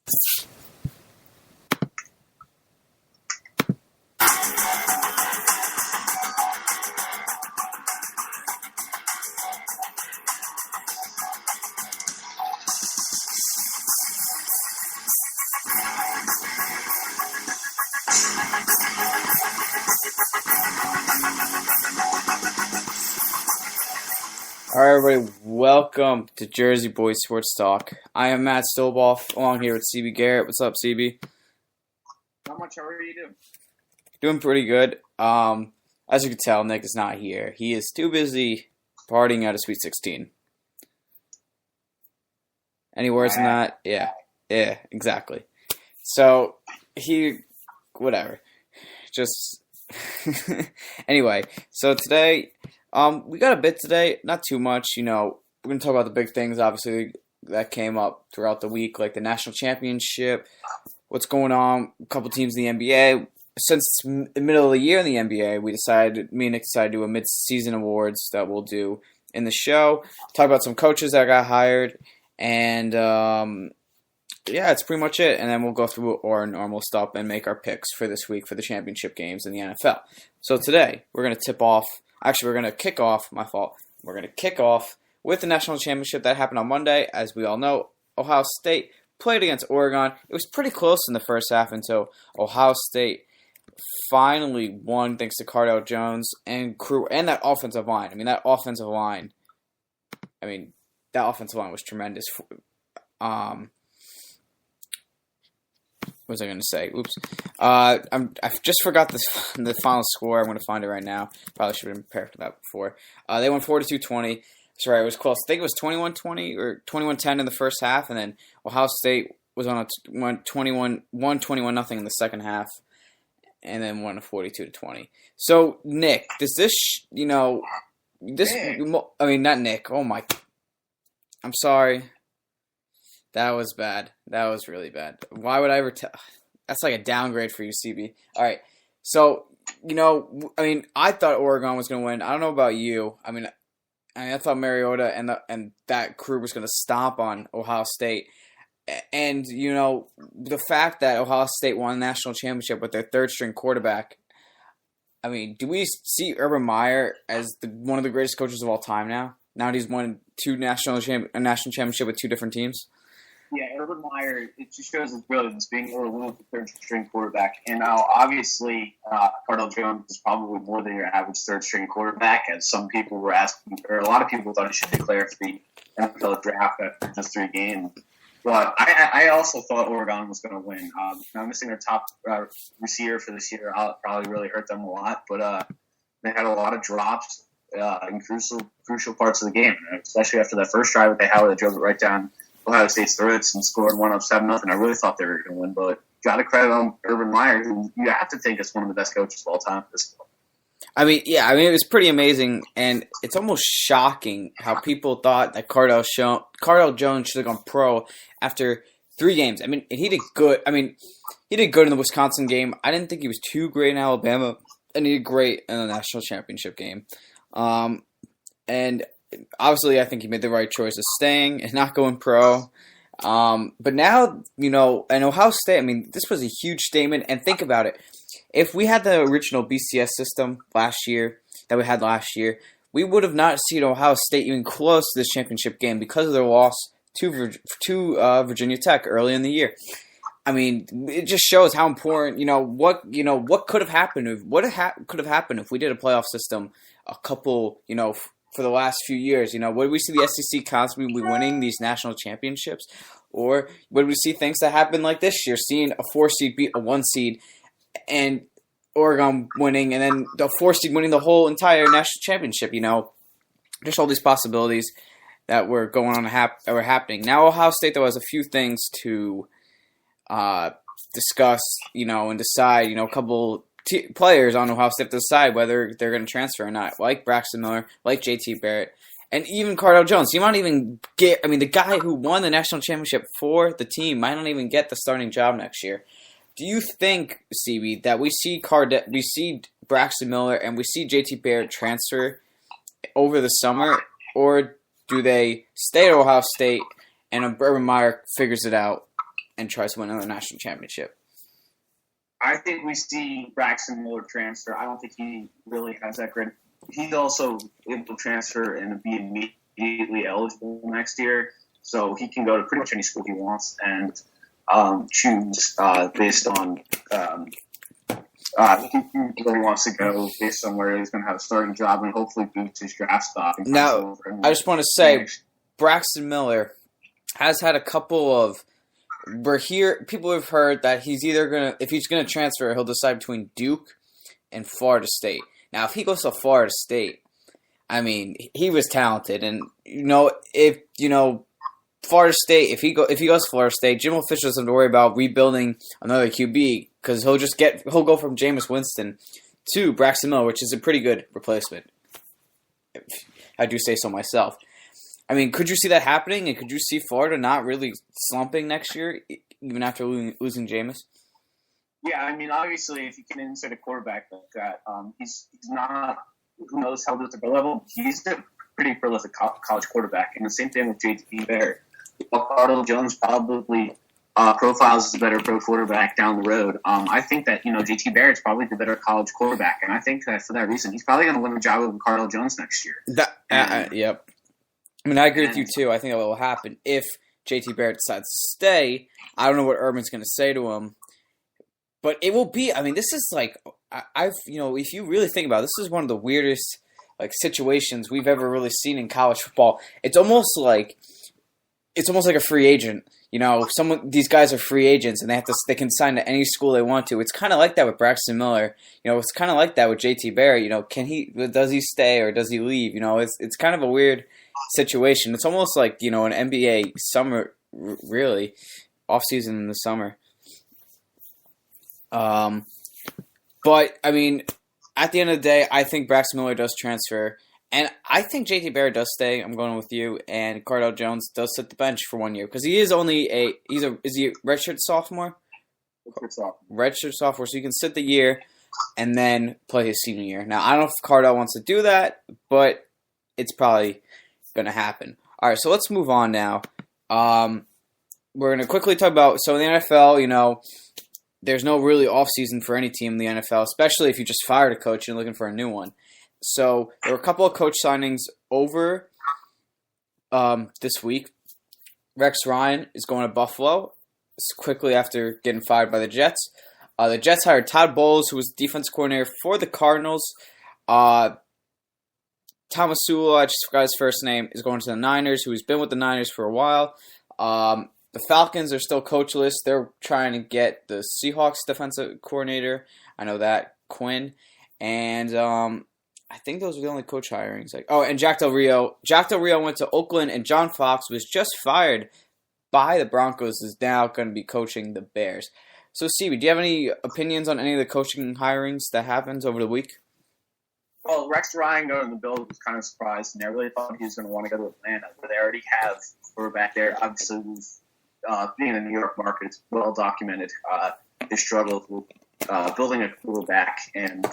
All right, everybody, welcome to Jersey Boys Sports Talk. I am Matt Stolboff, along here with CB Garrett. What's up, CB? How much are you doing? Doing pretty good. As you can tell, Nick is not here. He is too busy partying at a Sweet 16. Any words on that? Yeah, exactly. So, whatever. Just, anyway, so today, we got a bit today, not too much, we're going to talk about the big things, obviously, that came up throughout the week, like the national championship, what's going on, a couple teams in the NBA. Since it's the middle of the year in the NBA, me and Nick decided to do a mid-season awards that we'll do in the show, talk about some coaches that got hired, and it's pretty much it. And then we'll go through our normal stuff and make our picks for this week for the championship games in the NFL. So today, we're going to kick off, my fault. We're going to kick off with the national championship that happened on Monday. As we all know, Ohio State played against Oregon. It was pretty close in the first half until Ohio State finally won thanks to Cardale Jones and crew and that offensive line. That offensive line was tremendous. What was I going to say? Oops. I just forgot the final score. I'm going to find it right now. Probably should have been prepared for that before. They won 42-20. Sorry, it was close. I think it was 21-20 or 21-10 in the first half, and then Ohio State was on 21-0 in the second half, and then won 42-20. So, Nick, not Nick. Oh my, I'm sorry. That was bad. That was really bad. Why would I ever tell? That's like a downgrade for you, CB. All right. So, I thought Oregon was going to win. I don't know about you. I thought Mariota and that crew was going to stomp on Ohio State. And, the fact that Ohio State won the national championship with their third-string quarterback, do we see Urban Meyer as one of the greatest coaches of all time now? Now that he's won a national championship with two different teams? Yeah, Urban Meyer, it just shows his brilliance being able to win with the third-string quarterback. And now, obviously, Cardale Jones is probably more than your average third-string quarterback, as some people were asking, or a lot of people thought he should declare for the NFL draft after just 3 games. But I also thought Oregon was going to win. Now, missing their top receiver for this year probably really hurt them a lot, but they had a lot of drops in crucial parts of the game, especially after that first drive that they had where they drove it right down Ohio State's throats and scored one up 7-0. I really thought they were going to win, but got to credit on Urban Meyer, who you have to think is one of the best coaches of all time at this point. It was pretty amazing, and it's almost shocking how people thought that Cardale Jones should have gone pro after 3 games. He did good. He did good in the Wisconsin game. I didn't think he was too great in Alabama, and he did great in the national championship game. And obviously, I think he made the right choice of staying and not going pro. But now, and Ohio State, this was a huge statement. And think about it. If we had the original BCS system that we had last year, we would have not seen Ohio State even close to this championship game because of their loss to Virginia Tech early in the year. It just shows how important, what could have happened if we did a playoff system a couple, for the last few years. Would we see the SEC constantly winning these national championships? Or would we see things that happen like this year, seeing a 4 seed beat a 1 seed and Oregon winning, and then the 4 seed winning the whole entire national championship? Just all these possibilities that were going on that were happening. Now Ohio State, though, has a few things to discuss, and decide, a couple players on Ohio State to decide whether they're going to transfer or not, like Braxton Miller, like JT Barrett, and even Cardale Jones. You might even get, the guy who won the national championship for the team might not even get the starting job next year. Do you think, CB, that we see Braxton Miller and we see JT Barrett transfer over the summer, or do they stay at Ohio State and Urban Meyer figures it out and tries to win another national championship? I think we see Braxton Miller transfer. I don't think he really has that great. He's also able to transfer and be immediately eligible next year, so he can go to pretty much any school he wants and choose based on he can where he wants to go based on where he's going to have a starting job and hopefully boost his draft stock. Now, I just want to say, Braxton Miller has had a couple of people have heard that he's either if he's gonna transfer, he'll decide between Duke and Florida State. Now, if he goes to Florida State, I mean, he was talented, and if Florida State, if he goes to Florida State, Jim officials have to worry about rebuilding another QB because he'll go from Jameis Winston to Braxton Miller, which is a pretty good replacement. I do say so myself. I mean, could you see that happening, and could you see Florida not really slumping next year, even after losing Jameis? Yeah, I mean, obviously, if you can insert a quarterback like that, he's not, who knows how at the level, he's a pretty prolific college quarterback. And the same thing with JT Barrett. Cardell Jones probably profiles as a better pro quarterback down the road. I think that, JT Barrett's probably the better college quarterback. And I think that for that reason, he's probably going to win the job over Cardell Jones next year. Yep. I mean, I agree with you, too. I think that will happen if JT Barrett decides to stay. I don't know what Urban's going to say to him. But it will be, I mean, this is like, if you really think about it, this is one of the weirdest, situations we've ever really seen in college football. It's almost like a free agent. These guys are free agents, and they can sign to any school they want to. It's kind of like that with Braxton Miller. It's kind of like that with JT Barrett. Does he stay or does he leave? It's kind of a weird situation. It's almost like, an NBA summer, really, off season in the summer. But I mean, at the end of the day, I think Braxton Miller does transfer, and I think JT Barrett does stay. I'm going with you, and Cardell Jones does sit the bench for 1 year because he is only is he a redshirt sophomore? Redshirt sophomore, so he can sit the year and then play his senior year. Now, I don't know if Cardell wants to do that, but it's probably going to happen. All right, so let's move on now. We're going to quickly talk about, so in the NFL, there's no really offseason for any team in the NFL, especially if you just fired a coach and you're looking for a new one. So there were a couple of coach signings over this week. Rex Ryan is going to Buffalo quickly after getting fired by the Jets. The Jets hired Todd Bowles, who was defense coordinator for the Cardinals. Thomasula, I just forgot his first name, is going to the Niners, who's been with the Niners for a while. The Falcons are still coachless. They're trying to get the Seahawks defensive coordinator. I know that, Quinn. And I think those were the only coach hirings. And Jack Del Rio. Jack Del Rio went to Oakland, and John Fox was just fired by the Broncos, is now going to be coaching the Bears. So, CB, do you have any opinions on any of the coaching hirings that happens over the week? Well, Rex Ryan going to the Bills was kind of surprised, and I really thought he was going to want to go to Atlanta, where they already have a quarterback there. Obviously, being in the New York market, it's well documented. His struggles with building a quarterback, and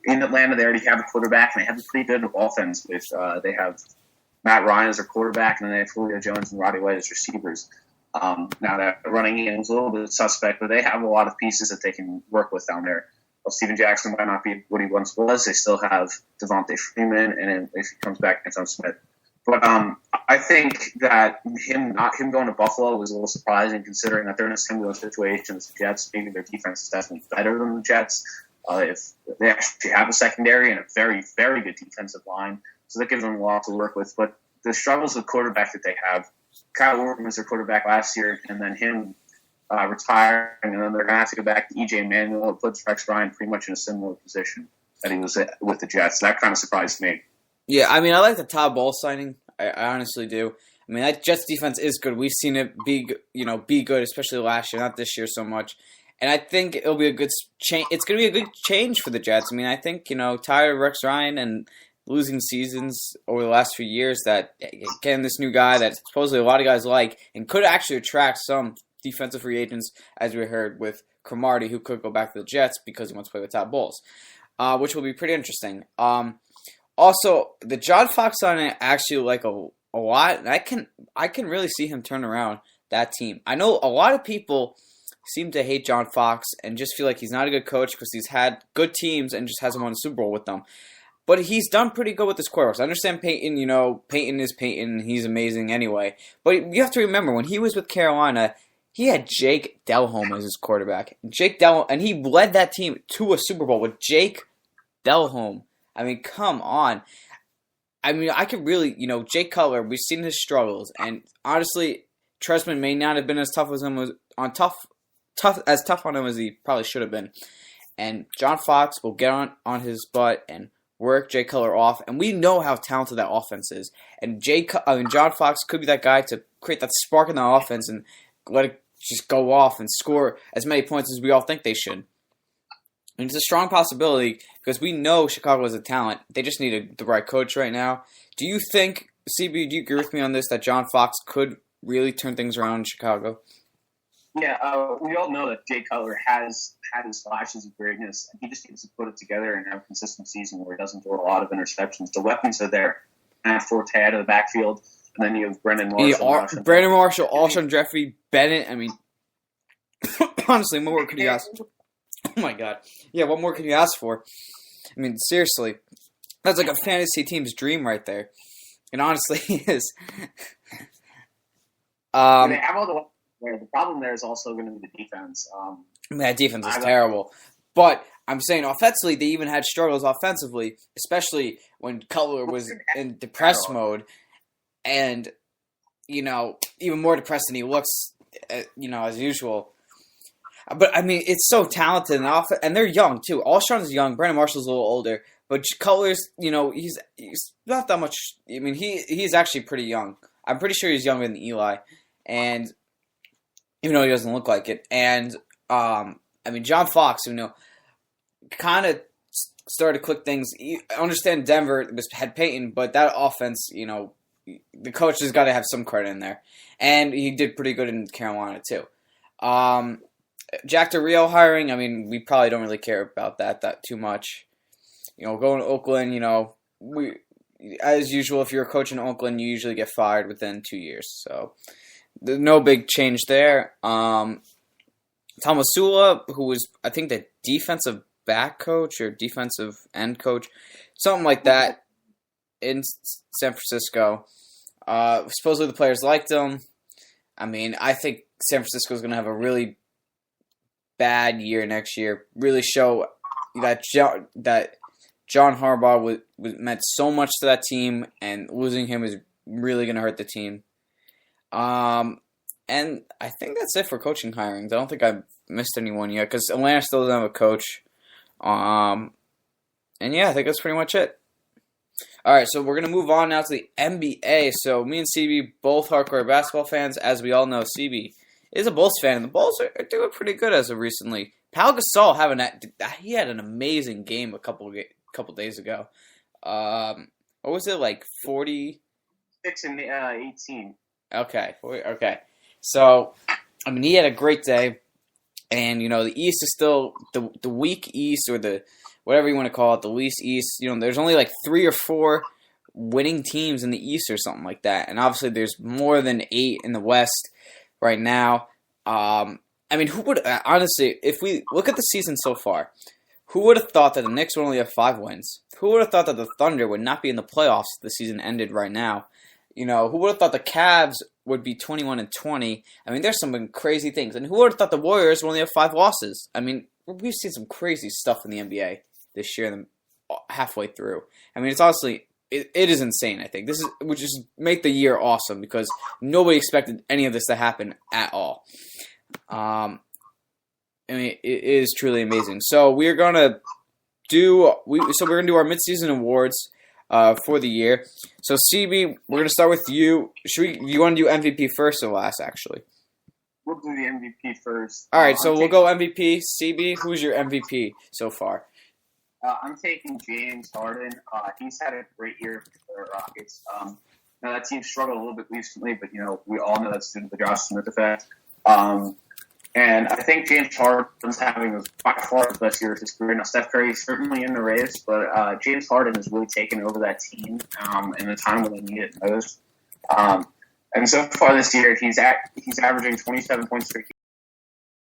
in Atlanta, they already have a quarterback, and they have a pretty good offense. They have Matt Ryan as their quarterback, and then they have Julio Jones and Roddy White as receivers. Now that running game is a little bit suspect, but they have a lot of pieces that they can work with down there. Well, Steven Jackson might not be what he once was. They still have Devontae Freeman, and if he comes back, Anton Smith. But I think that him going to Buffalo was a little surprising, considering that they're in a similar situation as the Jets. Maybe their defense is definitely better than the Jets. If they actually have a secondary and a very, very good defensive line, so that gives them a lot to work with. But the struggles with quarterback that they have, Kyle Orton was their quarterback last year, and then him retiring, and then they're going to have to go back to E.J. Manuel. It puts Rex Ryan pretty much in a similar position that he was with the Jets. That kind of surprised me. Yeah, I mean, I like the Todd Bowles signing. I honestly do. I mean, that Jets defense is good. We've seen it be good, especially last year, not this year so much. And I think it'll be a good change. It's going to be a good change for the Jets. I mean, I think, tired of Rex Ryan and losing seasons over the last few years, that getting this new guy that supposedly a lot of guys like and could actually attract some defensive free agents, as we heard with Cromartie, who could go back to the Jets because he wants to play with Todd Bowles, which will be pretty interesting. Also, the John Fox signing I actually like a lot, and I can really see him turn around that team. I know a lot of people seem to hate John Fox and just feel like he's not a good coach because he's had good teams and just hasn't won a Super Bowl with them. But he's done pretty good with his quarterbacks. I understand Peyton, Peyton is Peyton. He's amazing anyway. But you have to remember, when he was with Carolina, he had Jake Delhomme as his quarterback. And he led that team to a Super Bowl with Jake Delhomme. I mean, come on. I mean, I could really, Jake Cutler, we've seen his struggles. And honestly, Trestman may not have been as tough on him as he probably should have been. And John Fox will get on his butt and work Jay Cutler off, and we know how talented that offense is. And John Fox could be that guy to create that spark in the offense and let it just go off and score as many points as we all think they should. And it's a strong possibility because we know Chicago is a talent. They just need the right coach right now. Do you think, CB, do you agree with me on this, that John Fox could really turn things around in Chicago? Yeah, we all know that Jay Cutler has had his flashes of greatness, and he just needs to put it together and have a consistent season where he doesn't throw a lot of interceptions. The weapons are there. And Forte out of the backfield, and then you have Brendan Marshall. Brandon Marshall, Alshon Jeffrey, Bennett. I mean, honestly, what more could you ask? Oh my God. Yeah, what more could you ask for? I mean, seriously. That's like a fantasy team's dream right there. And honestly, it is. They have all the problem there is also going to be the defense. That defense is terrible. But I'm saying offensively, they even had struggles offensively, especially when Cutler was in depressed mode. And, even more depressed than he looks, as usual. But, I mean, it's so talented. And they're young, too. Alshon's young. Brandon Marshall's a little older. But Cutler's, he's not that much. I mean, he's actually pretty young. I'm pretty sure he's younger than Eli. And even though he doesn't look like it. And, John Fox, kind of started to click things. I understand Denver had Peyton, but that offense, the coach has got to have some credit in there. And he did pretty good in Carolina, too. Jack Del Rio hiring, we probably don't really care about that too much. Going to Oakland, as usual, if you're a coach in Oakland, you usually get fired within 2 years. So, there's no big change there. Tomasula, who was, I think, the defensive back coach or defensive end coach, something like that, in San Francisco. Supposedly the players liked him. I think San Francisco is going to have a really bad year next year. Really show that John Harbaugh meant so much to that team, and losing him is really going to hurt the team. And I think that's it for coaching hirings. I don't think I've missed anyone yet because Atlanta still doesn't have a coach. And yeah, I think that's pretty much it. All right, so we're going to move on now to the NBA. So me and CB, both hardcore basketball fans. As we all know, CB is a Bulls fan, and the Bulls are doing pretty good as of recently. Pau Gasol he had an amazing game a couple days ago. What was it, like 40? 6 and 18. Okay. So, he had a great day, and, the East is still the weak East, or the whatever you want to call it, the least East. There's only like 3 or 4 winning teams in the East or something like that, and obviously there's more than 8 in the West right now. Who would, honestly, if we look at the season so far, who would have thought that the Knicks would only have 5 wins? Who would have thought that the Thunder would not be in the playoffs if the season ended right now? Who would have thought the Cavs would be 21-20? There's some crazy things. And who would have thought the Warriors would only have 5 losses? We've seen some crazy stuff in the NBA this year, and halfway through. It's honestly, it is insane, I think. This would just make the year awesome because nobody expected any of this to happen at all. It is truly amazing. So we're gonna do our midseason awards for the year. So CB, we're gonna start with you. You want to do MVP first or last? Actually, we'll do the MVP first. All right, so we'll go MVP. CB, who's your MVP so far? I'm taking James Harden. He's had a great year for the Rockets. Now that team struggled a little bit recently, but we all know that's due to the Josh Smith effect. And I think James Harden's having by far the best year of his career. Now, Steph Curry is certainly in the race, but James Harden has really taken over that team in a time when they need it most. And so far this year, he's averaging 27 points per game.